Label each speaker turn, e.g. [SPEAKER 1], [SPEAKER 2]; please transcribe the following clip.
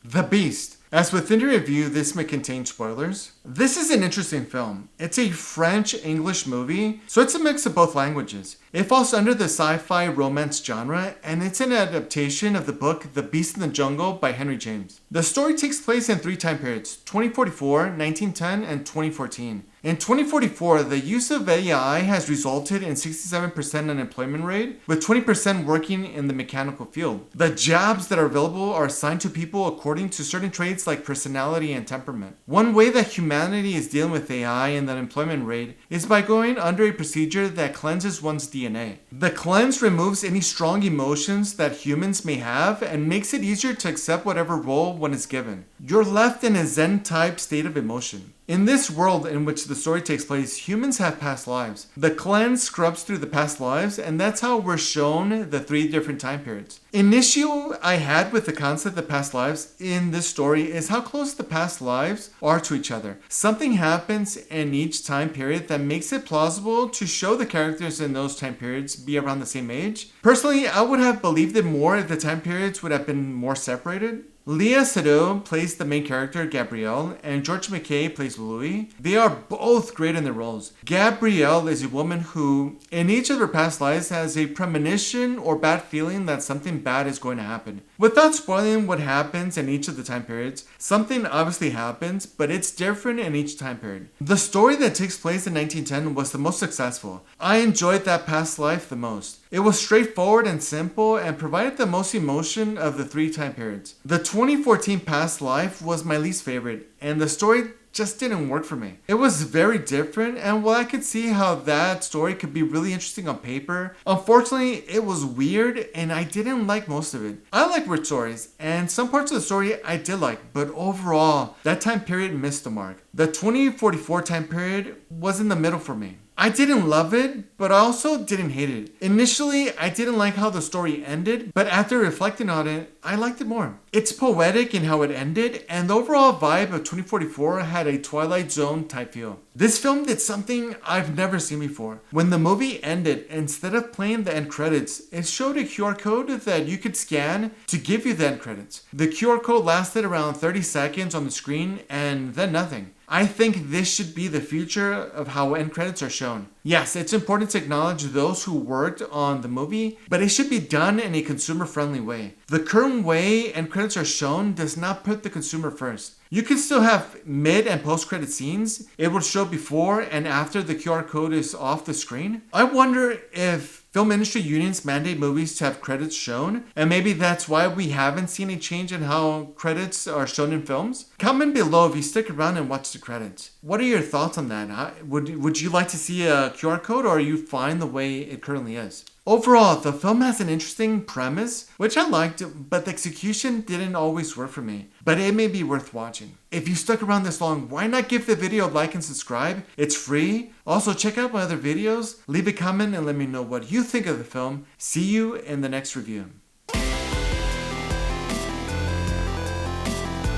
[SPEAKER 1] The Beast. As within the review, this may contain spoilers. This is an interesting film. It's a French-English movie, so it's a mix of both languages. It falls under the sci-fi romance genre, and it's an adaptation of the book The Beast in the Jungle by Henry James. The story takes place in 3 time periods, 2044, 1910, and 2014. In 2044, the use of AI has resulted in 67% unemployment rate, with 20% working in the mechanical field. The jobs that are available are assigned to people according to certain traits like personality and temperament. One way that humanity is dealing with AI and the unemployment rate is by going under a procedure that cleanses one's DNA. The cleanse removes any strong emotions that humans may have and makes it easier to accept whatever role one is given. You're left in a Zen-type state of emotion. In this world in which the story takes place, humans have past lives. The cleanse scrubs through the past lives, and that's how we're shown the 3 different time periods. An issue I had with the concept of past lives in this story is how close the past lives are to each other. Something happens in each time period that makes it plausible to show the characters in those time periods be around the same age. Personally, I would have believed it more if the time periods would have been more separated. Léa Seydoux plays the main character, Gabrielle, and George McKay plays Louis. They are both great in their roles. Gabrielle is a woman who, in each of her past lives, has a premonition or bad feeling that something bad is going to happen. Without spoiling what happens in each of the time periods, something obviously happens, but it's different in each time period. The story that takes place in 1910 was the most successful. I enjoyed that past life the most. It was straightforward and simple and provided the most emotion of the 3 time periods. The 2014 past life was my least favorite, and the story just didn't work for me. It was very different, and while I could see how that story could be really interesting on paper, unfortunately it was weird and I didn't like most of it. I like weird stories, and some parts of the story I did like, but overall, that time period missed the mark. The 2044 time period was in the middle for me. I didn't love it, but I also didn't hate it. Initially, I didn't like how the story ended, but after reflecting on it, I liked it more. It's poetic in how it ended, and the overall vibe of 2044 had a Twilight Zone type feel. This film did something I've never seen before. When the movie ended, instead of playing the end credits, it showed a QR code that you could scan to give you the end credits. The QR code lasted around 30 seconds on the screen, and then nothing. I think this should be the future of how end credits are shown. Yes, it's important to acknowledge those who worked on the movie, but it should be done in a consumer-friendly way. The current way end credits are shown does not put the consumer first. You can still have mid and post-credit scenes. It will show before and after the QR code is off the screen. I wonder if film industry unions mandate movies to have credits shown, and maybe that's why we haven't seen a change in how credits are shown in films. Comment below if you stick around and watch the credits. What are your thoughts on that? Would you like to see a QR code, or are you fine the way it currently is? Overall, the film has an interesting premise, which I liked, but the execution didn't always work for me. But it may be worth watching. If you stuck around this long, why not give the video a like and subscribe? It's free. Also, check out my other videos, leave a comment and let me know what you think of the film. See you in the next review.